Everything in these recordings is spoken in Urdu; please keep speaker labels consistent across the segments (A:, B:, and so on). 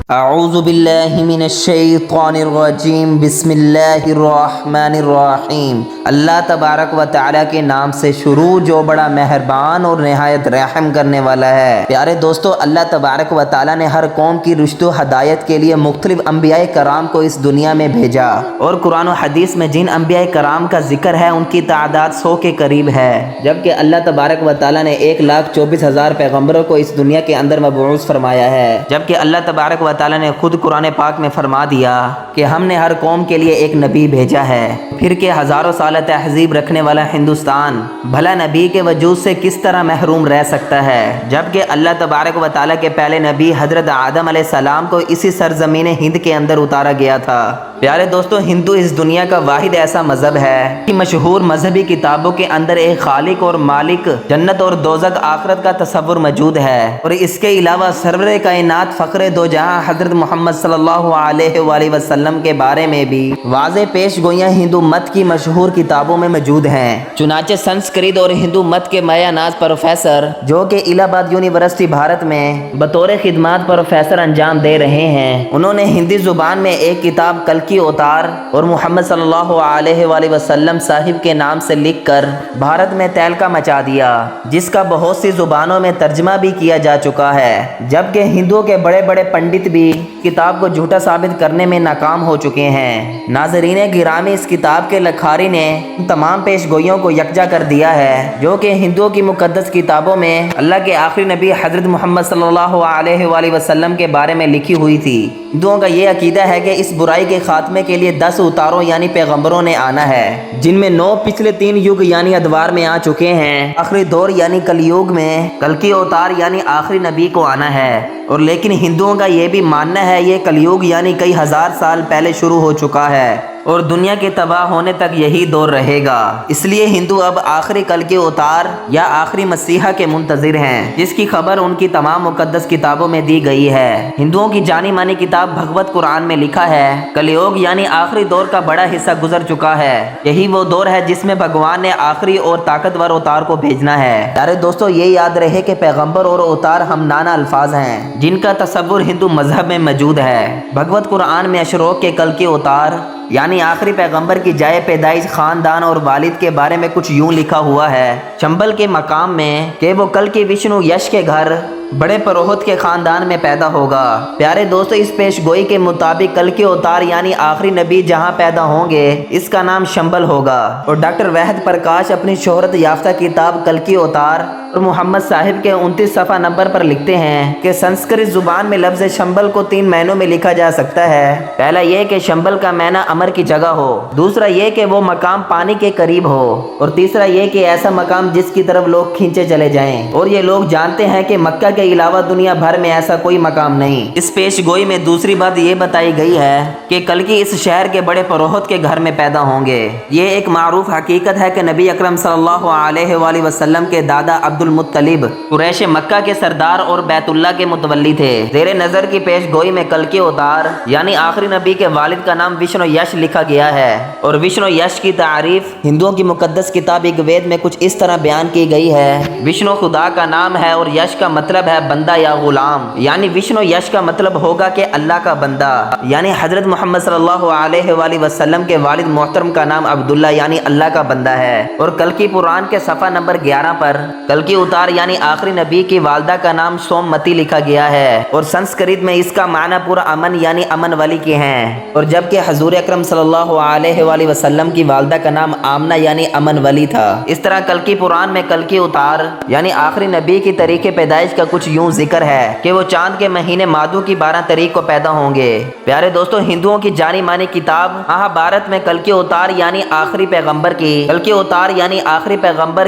A: اعوذ باللہ من الشیطان الرجیم بسم اللہ الرحمن الرحیم۔ اللہ تبارک و تعالیٰ کے نام سے شروع جو بڑا مہربان اور نہایت رحم کرنے والا ہے۔ پیارے دوستو، اللہ تبارک و تعالیٰ نے ہر قوم کی رشد و ہدایت کے لیے مختلف انبیاء کرام کو اس دنیا میں بھیجا، اور قرآن و حدیث میں جن انبیاء کرام کا ذکر ہے ان کی تعداد 100 کے قریب ہے، جبکہ اللہ تبارک و تعالیٰ نے 1,24,000 پیغمبروں کو اس دنیا کے اندر مبعوث فرمایا ہے، جبکہ اللہ تبارک و تعالیٰ نے خود قرآن پاک میں فرما دیا کہ ہم نے ہر قوم کے لیے ایک نبی بھیجا ہے۔ پھر کہ ہزاروں سالہ تہذیب رکھنے والا ہندوستان بھلا نبی کے وجود سے کس طرح محروم رہ سکتا ہے، جبکہ اللہ تبارک و تعالیٰ کے پہلے نبی حضرت آدم علیہ السلام کو اسی سرزمین ہند کے اندر اتارا گیا تھا۔ پیارے دوستو، ہندو اس دنیا کا واحد ایسا مذہب ہے کہ مشہور مذہبی کتابوں کے اندر ایک خالق اور مالک، جنت اور دوزخ، آخرت کا تصور موجود ہے، اور اس کے علاوہ سرور کائنات فخر دو جہاں حضرت محمد صلی اللہ علیہ وآلہ وسلم کے بارے میں بھی واضح پیش گوئیاں ہندو مت کی مشہور کتابوں میں موجود ہیں۔ چنانچہ سنسکرت اور ہندو مت کے مایہ ناز پروفیسر، جو کہ الہ آباد یونیورسٹی بھارت میں بطور خدمات پروفیسر انجام دے رہے ہیں، انہوں نے ہندی زبان میں ایک کتاب کلکی اوتار اور محمد صلی اللہ علیہ وآلہ وسلم صاحب کے نام سے لکھ کر بھارت میں تہلکہ مچا دیا، جس کا بہت سی زبانوں میں ترجمہ بھی کیا جا چکا ہے، جبکہ ہندوؤں کے بڑے بڑے پنڈت بھی کتاب کو جھوٹا ثابت کرنے میں ناکام ہو چکے ہیں۔ ناظرین گرامی، اس کتاب کے لکھاری نے تمام پیش گوئیوں کو یکجا کر دیا ہے جو کہ ہندوؤں کی مقدس کتابوں میں اللہ کے آخری نبی حضرت محمد صلی اللہ علیہ وآلہ وسلم کے بارے میں لکھی ہوئی تھی۔ ہندوؤں کا یہ عقیدہ ہے کہ اس برائی کے خاتمے کے لیے 10 اتاروں یعنی پیغمبروں نے آنا ہے، جن میں 9 پچھلے 3 یگ یعنی ادوار میں آ چکے ہیں۔ آخری دور یعنی کل یگ میں کلکی اوتار یعنی آخری نبی کو آنا ہے، اور لیکن ہندوؤں کا یہ بھی ماننا ہے یہ کلیوگ یعنی کئی ہزار سال پہلے شروع ہو چکا ہے، اور دنیا کے تباہ ہونے تک یہی دور رہے گا۔ اس لیے ہندو اب آخری کل کے اوتار یا آخری مسیحا کے منتظر ہیں، جس کی خبر ان کی تمام مقدس کتابوں میں دی گئی ہے۔ ہندوؤں کی جانی مانی کتاب بھگوت قرآن میں لکھا ہے کلیوگ یعنی آخری دور کا بڑا حصہ گزر چکا ہے، یہی وہ دور ہے جس میں بھگوان نے آخری اور طاقتور اوتار کو بھیجنا ہے۔ پیارے دوستو، یہ یاد رہے کہ پیغمبر اور اوتار ہم نانا الفاظ ہیں جن کا تصور ہندو مذہب میں موجود ہے۔ بھگوت قرآن میں اشروق کے کل کے اوتار یعنی آخری پیغمبر کی جائے پیدائش، خاندان اور والد کے بارے میں کچھ یوں لکھا ہوا ہے چمبل کے مقام میں کہ وہ کل کے وشنو یش کے گھر بڑے پروہت کے خاندان میں پیدا ہوگا۔ پیارے دوستو، اس پیش گوئی کے مطابق کل کے اوتار یعنی آخری نبی جہاں پیدا ہوں گے اس کا نام شمبل ہوگا، اور ڈاکٹر وحد پرکاش اپنی شہرت یافتہ کتاب کل کے اوتار اور محمد صاحب کے 29 صفحہ نمبر پر لکھتے ہیں کہ سنسکرت زبان میں لفظ شمبل کو 3 معنوں میں لکھا جا سکتا ہے۔ پہلا یہ کہ شمبل کا معنی امر کی جگہ ہو، دوسرا یہ کہ وہ مقام پانی کے قریب ہو، اور تیسرا یہ کہ ایسا مقام جس کی طرف لوگ کھینچے چلے جائیں، اور یہ لوگ جانتے ہیں کہ مکہ کے علاوہ دنیا بھر میں ایسا کوئی مقام نہیں۔ اس پیش گوئی میں دوسری بات یہ بتائی گئی ہے کہ کلکی اس شہر کے بڑے پروہت کے گھر میں پیدا ہوں گے۔ یہ ایک معروف حقیقت ہے کہ نبی اکرم صلی اللہ علیہ وآلہ وسلم کے دادا عبد المطلب قریش مکہ کے سردار اور بیت اللہ کے متولی تھے۔ زیر نظر کی پیش گوئی میں کلکی اوتار یعنی آخری نبی کے والد کا نام وشنو یش لکھا گیا ہے، اور وشنو یش کی تعریف ہندوؤں کی مقدس کتاب رگ وید میں کچھ اس طرح بیان کی گئی ہے۔ وشنو خدا کا نام ہے اور یش کا مطلب ہے بندہ یا غلام، یعنی وشنو یش کا مطلب ہوگا کہ اللہ کا بندہ، یعنی حضرت محمد صلی اللہ علیہ وآلہ وسلم کے والد محترم کا نام عبداللہ یعنی اللہ کا بندہ ہے۔ اور کلکی پران کے صفحہ نمبر 11 پر کلکی اوتار یعنی آخری نبی کی والدہ کا نام سوممتی لکھا گیا ہے، اور سنسکرت میں اس کا معنی پورا امن یعنی امن والی کے ہیں، اور جبکہ حضور اکرم صلی اللہ علیہ وآلہ وسلم کی والدہ کا نام آمنہ یعنی امن والی تھا۔ اس طرح کلکی پران میں کلکی اوتار یعنی آخری نبی کی تاریخ پیدائش کا کچھ یوں ذکر ہے کہ وہ چاند کے مہینے مادو کی 12 تاریخ کو پیدا ہوں گے۔ پیارے دوستو، ہندوؤں کی جانی مانی کتاب مہابھارت میں کلکی اوتار یعنی آخری پیغمبر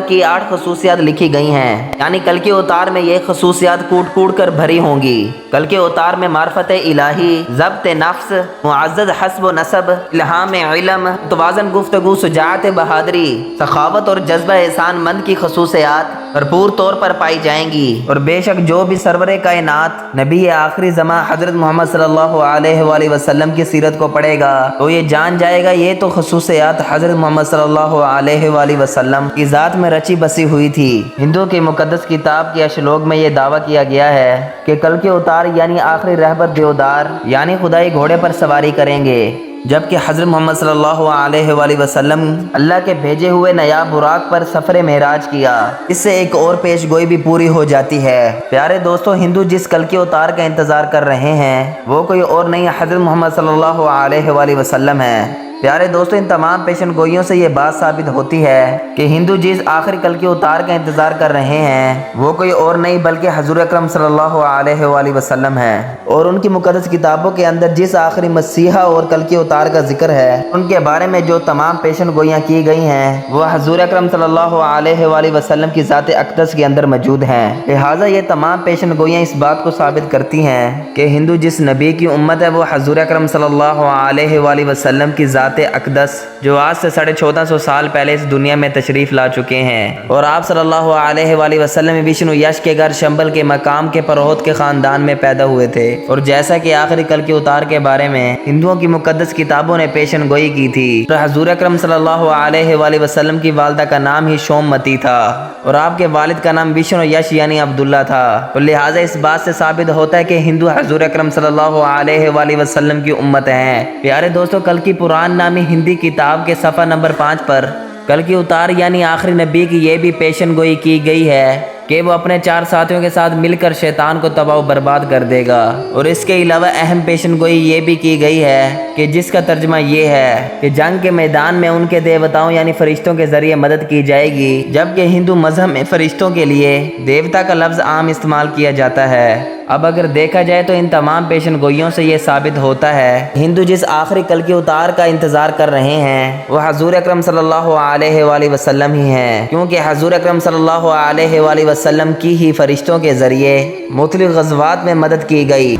A: کی 8 خصوصیات لکھی گئی ہیں، یعنی کلکی اوتار میں یہ خصوصیات کوٹ کوٹ کر بھری ہوں گی۔ کلکی اوتار میں معرفت الہی، ضبط نفس، معزز حسب و نسب، الہام علم، توازن گفتگو، شجاعت بہادری، سخاوت اور جذبہ احسان مند کی خصوصیات بھرپور طور پر پائی جائیں گی، اور بے شک شک جو بھی سرور کائنات نبی آخری زمان حضرت محمد صلی اللہ علیہ وآلہ وسلم کی سیرت کو پڑھے گا تو یہ جان جائے گا یہ تو خصوصیات حضرت محمد صلی اللہ علیہ وآلہ وسلم کی ذات میں رچی بسی ہوئی تھی۔ ہندو کی مقدس کتاب کے اشلوک میں یہ دعویٰ کیا گیا ہے کہ کل کے اتار یعنی آخری رہبر دیودار یعنی خدائی گھوڑے پر سواری کریں گے، جبکہ حضرت محمد صلی اللہ علیہ وآلہ وسلم اللہ کے بھیجے ہوئے نایاب براق پر سفر معراج کیا۔ اس سے ایک اور پیش گوئی بھی پوری ہو جاتی ہے۔ پیارے دوستو، ہندو جس کل کے اتار کا انتظار کر رہے ہیں وہ کوئی اور نہیں حضرت محمد صلی اللہ علیہ وآلہ وسلم ہے۔ پیارے دوستو، ان تمام پیشن گوئیوں سے یہ بات ثابت ہوتی ہے کہ ہندو جس آخری کل کے اتار کا انتظار کر رہے ہیں وہ کوئی اور نہیں بلکہ حضور اکرم صلی اللہ علیہ وآلہ وسلم ہے، اور ان کی مقدس کتابوں کے اندر جس آخری مسیحا اور کل کے اتار کا ذکر ہے ان کے بارے میں جو تمام پیشن گوئیاں کی گئی ہیں وہ حضور اکرم صلی اللہ علیہ وآلہ وسلم کی ذات اقدس کے اندر موجود ہیں۔ لہٰذا یہ تمام پیشن گوئیاں اس بات کو ثابت کرتی ہیں کہ ہندو جس نبی کی امت ہے وہ حضور اکرم صلی اللہ علیہ وآلہ وسلم کی ذات اقدس جو آج سے 1450 سال پہلے اس دنیا میں تشریف لا چکے ہیں، اور آپ صلی اللہ علیہ وآلہ وسلم وشنو یش کے گھر شمبل کے مقام کے پروہت کے خاندان میں پیدا ہوئے تھے، اور جیسا کہ آخری کل کے اتار کے بارے میں ہندوؤں کی مقدس کتابوں نے پیشن گوئی کی تھی تو حضور اکرم صلی اللہ علیہ وآلہ وسلم کی والدہ کا نام ہی شومتی تھا اور آپ کے والد کا نام وشنو یش یعنی عبداللہ تھا، تو لہٰذا اس بات سے ثابت ہوتا ہے کہ ہندو حضور اکرم صلی اللہ علیہ وآلہ وسلم کی امت ہیں۔ پیارے دوستو، کل کی پران نامی ہندی کتاب کے صفحہ نمبر 5 پر کل کی اتار یعنی آخری نبی کی یہ بھی پیشن گوئی کی گئی ہے کہ وہ اپنے 4 ساتھیوں کے ساتھ مل کر شیطان کو تباہ و برباد کر دے گا، اور اس کے علاوہ اہم پیشن گوئی یہ بھی کی گئی ہے کہ جس کا ترجمہ یہ ہے کہ جنگ کے میدان میں ان کے دیوتاؤں یعنی فرشتوں کے ذریعے مدد کی جائے گی، جبکہ ہندو مذہب میں فرشتوں کے لیے دیوتا کا لفظ عام استعمال کیا جاتا ہے۔ اب اگر دیکھا جائے تو ان تمام پیشن گوئیوں سے یہ ثابت ہوتا ہے ہندو جس آخری کل کے اتار کا انتظار کر رہے ہیں وہ حضور اکرم صلی اللہ علیہ وآلہ وسلم ہی ہیں، کیونکہ حضور اکرم صلی اللہ علیہ وآلہ وسلم کی ہی فرشتوں کے ذریعے مختلف غزوات میں مدد کی گئی۔